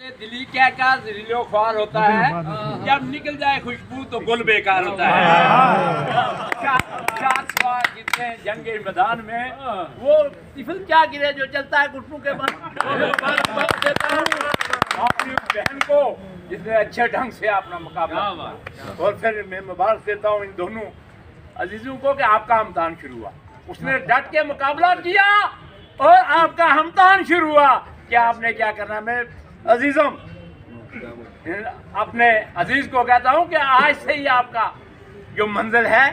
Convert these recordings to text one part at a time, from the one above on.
दिली क्या का जहरीलो ख्वार होता है, जब निकल जाए खुशबू तो गुल बेकार होता है। चार सवार जितने जंगे मैदान में वो टिफिन क्या गिरे जो चलता है घुटनों के बाद देता हूँ अपनी बहन को जिसने अच्छे ढंग से अपना मुकाबला, और फिर मैं मुबारक देता हूँ इन दोनों अजीजों को कि आपका हमतान शुरू हुआ। उसने डट के मुकाबला किया और आपका हमतान शुरू हुआ। क्या आपने क्या करना। मैं अजीजम अपने अजीज को कहता हूं कि आज से ही आपका जो मंजिल है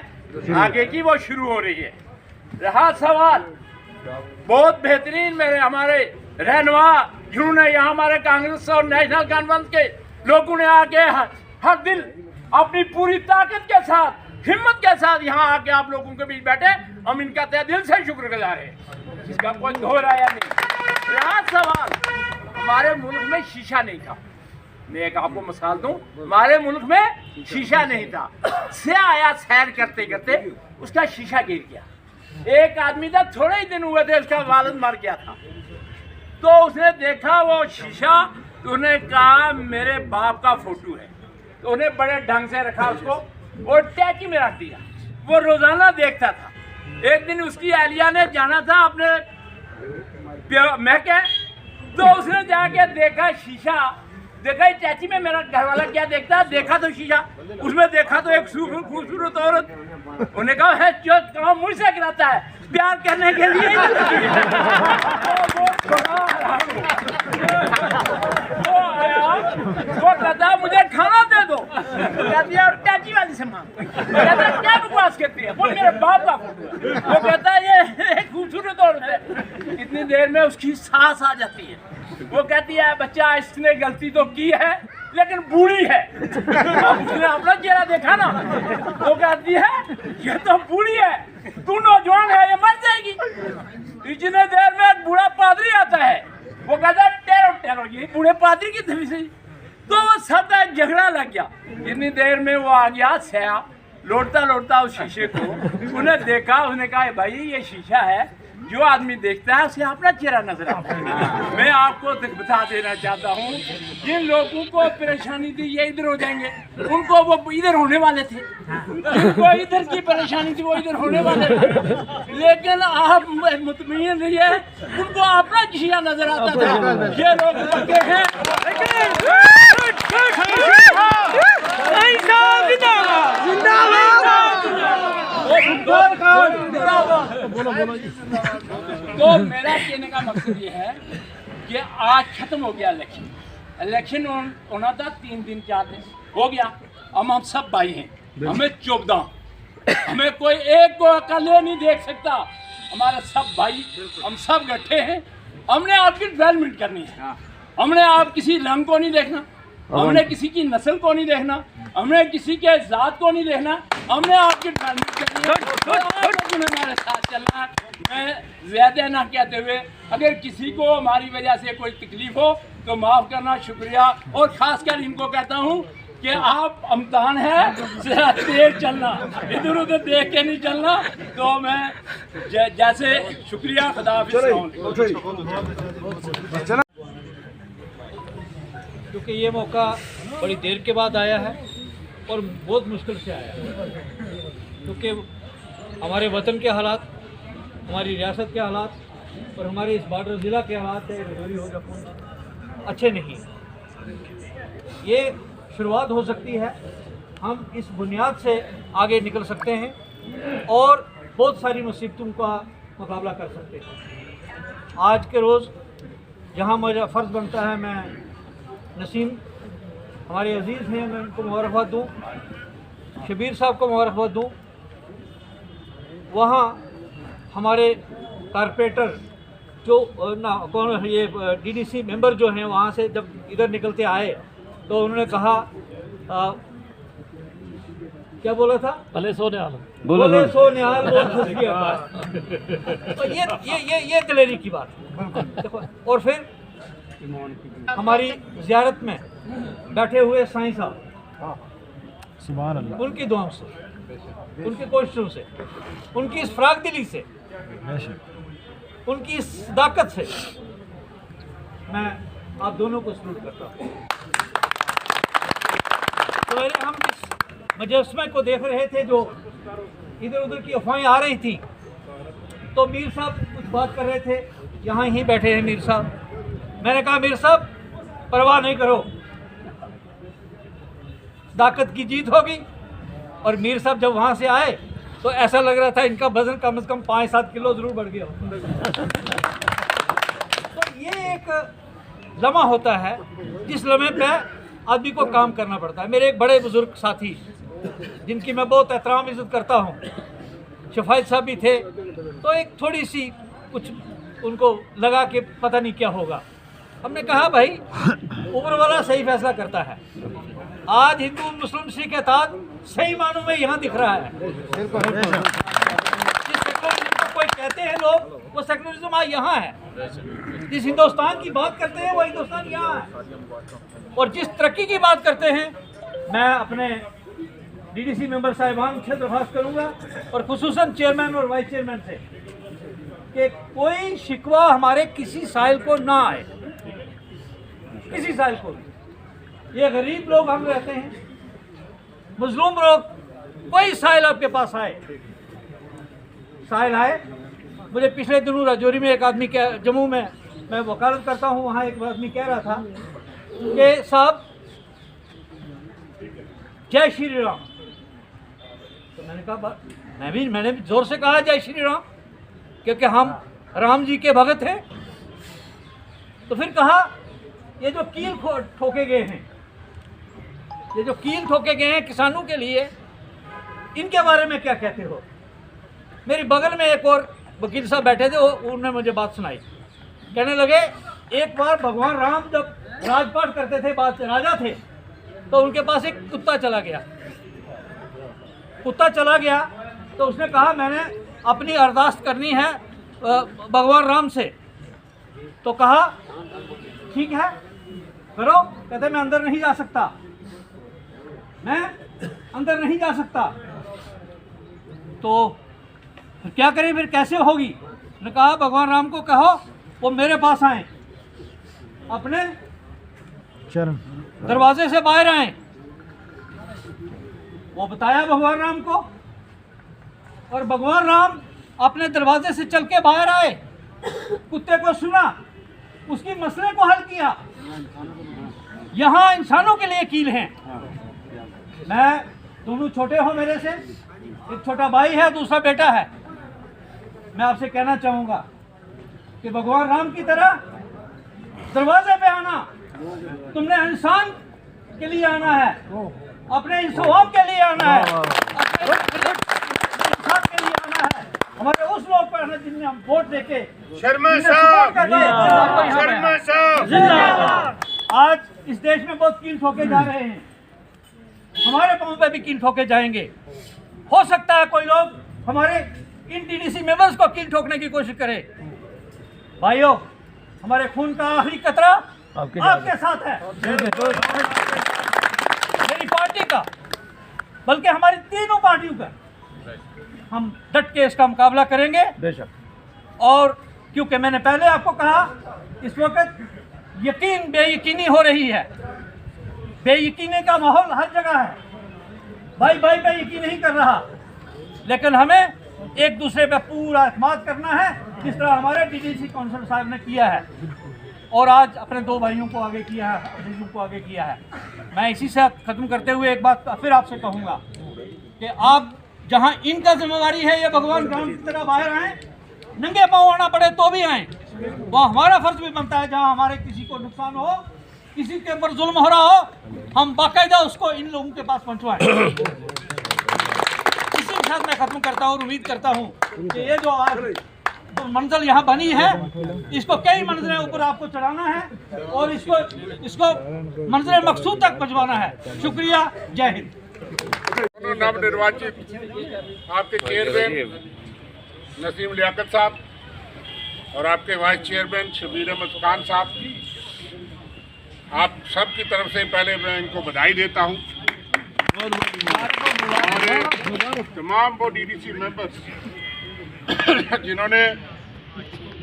आगे की वो शुरू हो रही है। रहा सवाल बहुत बेहतरीन मेरे हमारे रहनुमा जिन्होंने यहाँ हमारे कांग्रेस और नेशनल कॉन्फ्रेंस के लोगों ने आके हर दिन अपनी पूरी ताकत के साथ हिम्मत के साथ यहाँ आके आप लोगों के बीच बैठे, हम इनका तहे दिल से शुक्रगुजार हैं, इसका कोई दो राय नहीं। रहा सवाल हमारे मुल्क में शीशा नहीं था। मैं एक आपको मिसाल दूं, हमारे मुल्क में शीशा नहीं था। से आया सैर करते करते उसका शीशा गिर गया। एक आदमी था, थोड़े ही दिन हुए थे उसका वालिद मर गया था, तो उसने देखा वो शीशा, तो उसने कहा मेरे बाप का फोटो है, तो उन्हें बड़े ढंग से रखा उसको और टैची में रख दिया। वो रोजाना देखता था। एक दिन उसकी अहलिया ने जाना था अपने महके, तो उसने जाके देखा शीशा, देखा चाची में मेरा घरवाला क्या देखता है, देखा तो शीशा, उसमें देखा तो एक खूबसूरत औरत। उन्हें कहा है जो काम मुझसे कराता है प्यार करने के लिए वो कहता मुझे खाना दे दो, कहती है चाची वाली से मांग, कहता है क्या बकवास करती है, बोल मेरे बाप का फोटो। वो कहता है ये खूबसूरत औरत है। इतनी देर में उसकी सांस आ जाती है। वो कहती है बच्चा इसने गलती तो की है लेकिन बूढ़ी है। उसने अपना चेहरा देखा ना, वो कहती है ये तो बूढ़ी है, तू नौजवान है, ये मर जाएगी। इतने देर में एक बूढ़ा पादरी आता है, वो कहता है टेरो टेरो, ये बूढ़े पादरी की थी से। तो वो सब झगड़ा लग गया। इतनी देर में वो आ गया सया लौटता लौटता उस शीशे को, उन्हें देखा, उसने कहा भाई ये शीशा है, जो आदमी देखता है उसे अपना चेहरा नजर आता है। मैं आपको बता देना चाहता हूँ, जिन लोगों को परेशानी थी ये इधर हो जाएंगे, उनको वो इधर होने वाले थे, जिनको इधर की परेशानी थी वो इधर होने वाले थे, लेकिन आप मुतमईन रहिए, उनको अपना चेहरा नजर आता था। ये लोग पक्के हैं। तो मेरा कहने का मकसद ये है कि आज खत्म हो गया इलेक्शन होना था 3 दिन 4 दिन हो गया। हम सब भाई हैं, हमें 14, हमें कोई एक को अकेले नहीं देख सकता। हमारे सब भाई, हम सब इकट्ठे हैं। हमने आपकी डेवलपमेंट करनी है। हमने आप किसी रंग को नहीं देखना, हमने किसी की नस्ल को नहीं देखना, हमने किसी के जात को नहीं देखना, हमने आपकी डेवलपमेंट करनी है। हमारे साथ चलना। मैं ज्यादा ना कहते हुए, अगर किसी को हमारी वजह से कोई तकलीफ हो तो माफ करना, शुक्रिया। और खासकर इनको कहता हूँ कि आप अमतान है, जरा तेज चलना, इधर उधर देख के नहीं चलना। तो मैं जैसे शुक्रिया, खुदाफिज़। क्योंकि ये मौका बड़ी देर के बाद आया है और बहुत मुश्किल से आया है, क्योंकि हमारे वतन के हालात, हमारी रियासत के हालात और हमारे इस बॉर्डर ज़िला के हालात अच्छे नहीं। ये शुरुआत हो सकती है, हम इस बुनियाद से आगे निकल सकते हैं और बहुत सारी मुसीबतों का मुकाबला कर सकते हैं। आज के रोज़ जहाँ मेरा फ़र्ज़ बनता है, मैं नसीम हमारे अजीज़ हैं, मैं उनको मुबारकबाद दूँ, शबीर साहब को मुबारकबाद दूँ। वहाँ हमारे कारपोरेटर जो ना कौन ये डीडीसी मेंबर जो हैं, वहाँ से जब इधर निकलते आए तो उन्होंने कहा क्या बोला था, भले सो निहाल, बोले सो निहाल, वो खुश गया। तो ये दलेरी की बात देखो। और फिर हमारी ज़ियारत में बैठे हुए साईं साहब, उनकी दुआओं से, उनकी कोशिशों से, उनकी इस फराग दिली से, उनकी इस सदाकत से मैं आप दोनों को सलूट करता हूँ। सवेरे हम इस मुजस्समे को देख रहे थे, जो इधर उधर की अफवाहें आ रही थी, तो मीर साहब कुछ बात कर रहे थे, यहाँ ही बैठे हैं मीर साहब। मैंने कहा मीर साहब परवाह नहीं करो, ताकत की जीत होगी। और मीर साहब जब वहाँ से आए तो ऐसा लग रहा था इनका वजन कम से कम 5-7 किलो जरूर बढ़ गया। तो ये एक लम्हा होता है जिस लम्हे पे आदमी को काम करना पड़ता है। मेरे एक बड़े बुजुर्ग साथी जिनकी मैं बहुत एहतराम इज्जत करता हूँ, शफायत साहब भी थे, तो एक थोड़ी सी कुछ उनको लगा कि पता नहीं क्या होगा। हमने कहा भाई ऊपर वाला सही फैसला करता है। आज हिंदू मुस्लिम सिख इत्तेहाद सही मानों में यहाँ दिख रहा है। जिस सेकुलरिज्म को कोई कहते हैं लोग, वो सेकुलरिज्म आज यहाँ है। जिस हिंदुस्तान की बात करते हैं वो हिंदुस्तान यहाँ है। और जिस तरक्की की बात करते हैं, मैं अपने डीडीसी मेंबर साहिबान से दरख्वास्त करूँगा और खुसूसन चेयरमैन और वाइस चेयरमैन से कि कोई शिकवा हमारे किसी साहिल को ना आए, किसी साहिल को। ये गरीब लोग हम रहते हैं, मजलूम लोग, कोई साहिल आपके पास आए, साहिल आए। मुझे पिछले दिनों राजौरी में एक आदमी जम्मू में मैं वकालत करता हूँ, वहाँ एक आदमी कह रहा था कि साहब जय श्री राम। तो मैंने कहा मैंने भी जोर से कहा जय श्री राम, क्योंकि हम राम जी के भगत हैं। तो फिर कहा ये जो कील ठोके गए हैं, ये जो कील ठोके गए हैं किसानों के लिए, इनके बारे में क्या कहते हो। मेरी बगल में एक और वकील साहब बैठे थे, उन्होंने मुझे बात सुनाई। कहने लगे एक बार भगवान राम जब राजपाट करते थे, राजा थे, तो उनके पास एक कुत्ता चला गया। कुत्ता चला गया तो उसने कहा मैंने अपनी अरदास करनी है भगवान राम से। तो कहा ठीक है करो। कहते मैं अंदर नहीं जा सकता, मैं अंदर नहीं जा सकता। तो फिर क्या करें, फिर कैसे होगी। ने कहा भगवान राम को कहो वो मेरे पास आए, अपने दरवाजे से बाहर आए। वो बताया भगवान राम को, और भगवान राम अपने दरवाजे से चल के बाहर आए, कुत्ते को सुना, उसकी मसले को हल किया। यहाँ इंसानों के लिए कील हैं। मैं दोनों छोटे हो मेरे से, एक छोटा भाई है, दूसरा बेटा है। मैं आपसे कहना चाहूँगा कि भगवान राम की तरह दरवाजे पे आना, तुमने इंसान के लिए आना है, अपने इंसाफ के लिए आना है, अपने इंसान के लिए आना है। हमारे उस लोग पर आना जिन्हें हम वोट देके शर्मा साहब जिंदाबाद। आज इस देश में बहुत कील ठोके जा रहे हैं, हमारे पाँव पे भी कील ठोके जाएंगे। हो सकता है कोई लोग हमारे इन डीडीसी मेंबर्स को कील ठोकने की कोशिश करे। भाइयों, हमारे खून का आखिरी कतरा आपके साथ है, मेरी पार्टी का, बल्कि हमारी तीनों पार्टियों का। हम डट के इसका मुकाबला करेंगे बेशक। और क्योंकि मैंने पहले आपको कहा, इस वक्त यकीन बेयकीनी हो रही है, बेयकीनी का माहौल हर जगह है। भाई भाई पे यकीन नहीं कर रहा, लेकिन हमें एक दूसरे पे पूरा एतमाद करना है, जिस तरह हमारे डीडीसी काउंसिल साहब ने किया है, और आज अपने दो भाइयों को आगे किया है, अजीजों को आगे किया है। मैं इसी से ख़त्म करते हुए एक बात फिर आपसे कहूँगा कि आप जहाँ इनका जिम्मेवारी है ये भगवान राम की तरह बाहर आएँ, नंगे पाँव आना पड़े तो भी आएँ। वह हमारा फर्ज भी बनता है, जहाँ हमारे किसी को नुकसान हो, किसी के ऊपर जुल्म हो रहा हो, हम बाकायदा उसको इन लोगों के पास पहुँचवाएँ। इसी के साथ मैं ख़त्म करता हूँ और उम्मीद करता हूँ कि ये जो आज मंजिल यहाँ बनी है, इसको कई मंजिलें ऊपर आपको चढ़ाना है और इसको मंजिल मकसूद तक पहुँचवाना है। शुक्रिया, जय हिंद। नवनिर्वाचित आपके चेयरमैन नसीम लियाकत साहब और आपके वाइस चेयरमैन शबीर अहमद खान साहब, आप सब की तरफ से पहले मैं इनको बधाई देता हूँ। और तमाम वो डीडीसी मेंबर्स जिन्होंने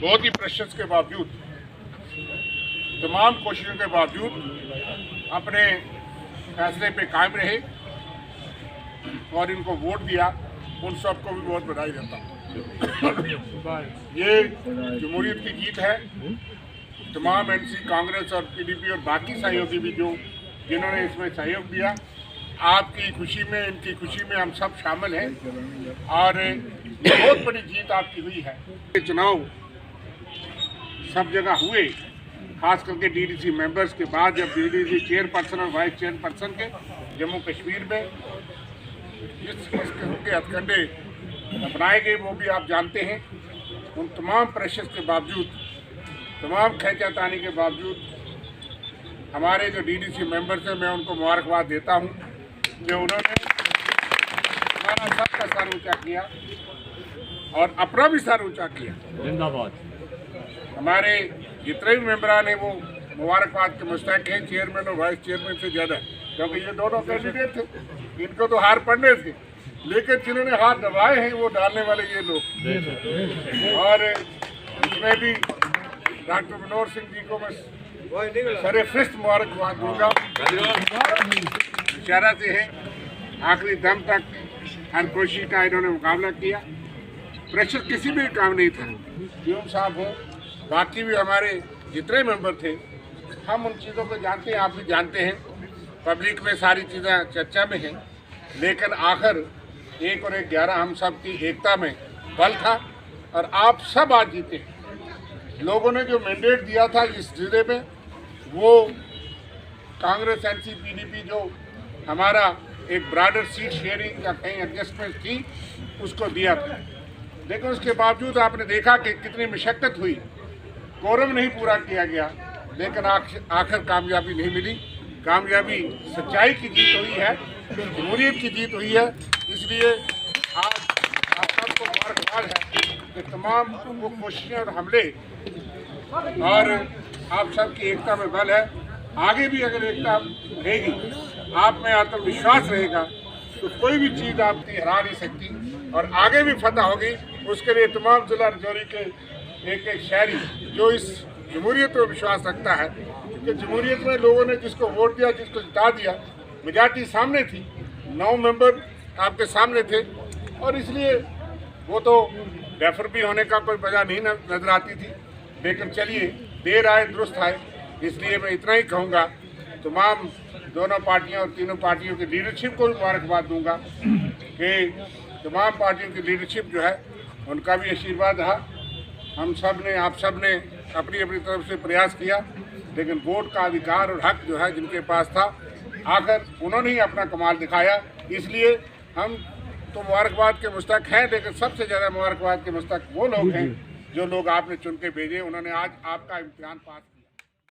बहुत ही प्रेशर्स के बावजूद तमाम कोशिशों के बावजूद अपने फैसले पे कायम रहे और इनको वोट दिया, उन सबको भी बहुत बधाई देता हूँ। ये जमहूरियत की जीत है। तमाम एनसी, कांग्रेस और पीडीपी और बाकी सहयोगी भी जिन्होंने इसमें सहयोग दिया, आपकी खुशी में, इनकी खुशी में हम सब शामिल हैं और ये बहुत बड़ी जीत आपकी हुई है। ये चुनाव सब जगह हुए, खास करके डीडीसी मेंबर्स के बाद जब डीडीसी चेयरपर्सन और वाइस चेयरपर्सन के जम्मू कश्मीर में जिस किस्म के हथकंडे अपनाए गए वो भी आप जानते हैं। उन तमाम प्रेशर्स के बावजूद, तमाम खींचातानी के बावजूद हमारे जो डीडीसी मेंबर्स हैं, मैं उनको मुबारकबाद देता हूं कि उन्होंने हमारा सबका सर ऊंचा किया और अपना भी सर ऊंचा किया। जिंदाबाद। हमारे जितने भी मेंबरान हैं वो मुबारकबाद के मुस्तहक हैं, चेयरमैन और वाइस चेयरमैन से ज़्यादा, क्योंकि ये दोनों कैंडिडेट थे, इनको तो हार पड़ने थे, लेकिन जिन्होंने हाथ दबाए हैं वो डालने वाले ये लोग। और इसमें भी डॉक्टर मनोहर सिंह जी को मैं सरे फरिश्त मुबारकबाद दूंगा। इशारा से है, आखिरी दम तक हर कोशिश का इन्होंने मुकाबला किया। प्रेशर किसी भी काम नहीं था। यूम साहब हो, बाकी भी हमारे जितने मेंबर थे, हम उन चीज़ों को जानते हैं, आप भी जानते हैं, पब्लिक में सारी चीज़ें चर्चा में हैं, लेकिन आखिर 1 और 1 11 हम सब की एकता में बल था और आप सब आज जीते। लोगों ने जो मैंडेट दिया था इस जिले में, वो कांग्रेस, एनसी, पीडीपी जो हमारा एक ब्रॉडर सीट शेयरिंग या कहीं एडजस्टमेंट थी, उसको दिया था। लेकिन उसके बावजूद आपने देखा कि कितनी मशक्क़त हुई, कोरम नहीं पूरा किया गया, लेकिन आखिर कामयाबी नहीं मिली। कामयाबी सच्चाई की जीत हुई है, जमहूरियत की जीत हुई है। इसलिए आज आप सबको मुबारकबाद है कि तमाम वो कोशिशें और हमले और आप सबकी एकता में बल है। आगे भी अगर एकता रहेगी, आप में आत्मविश्वास रहेगा, तो कोई भी चीज़ आपकी हरा नहीं सकती और आगे भी फतह होगी। उसके लिए तमाम जिला रजौरी के एक एक शहरी जो इस जमहूरियत में विश्वास रखता है, कि जमहूरियत में लोगों ने जिसको वोट दिया, जिसको जिता दिया, मेजॉरिटी सामने थी, 9 मेंबर आपके सामने थे और इसलिए वो तो डेफर भी होने का कोई वजह नहीं नजर आती थी। लेकिन चलिए, देर आए दुरुस्त आए, इसलिए मैं इतना ही कहूँगा, तमाम दोनों पार्टियों और तीनों पार्टियों की लीडरशिप को भी मुबारकबाद दूंगा कि तमाम पार्टियों की लीडरशिप जो है उनका भी आशीर्वाद रहा। हम सब ने, आप सब ने अपनी अपनी तरफ से प्रयास किया, लेकिन वोट का अधिकार और हक जो है जिनके पास था, आखिर उन्होंने ही अपना कमाल दिखाया। इसलिए हम तो मुबारकबाद के मुस्तहक हैं, लेकिन सबसे ज़्यादा मुबारकबाद के मुस्तहक वो लोग हैं जो लोग आपने चुन के भेजे। उन्होंने आज आपका इम्तिहान पास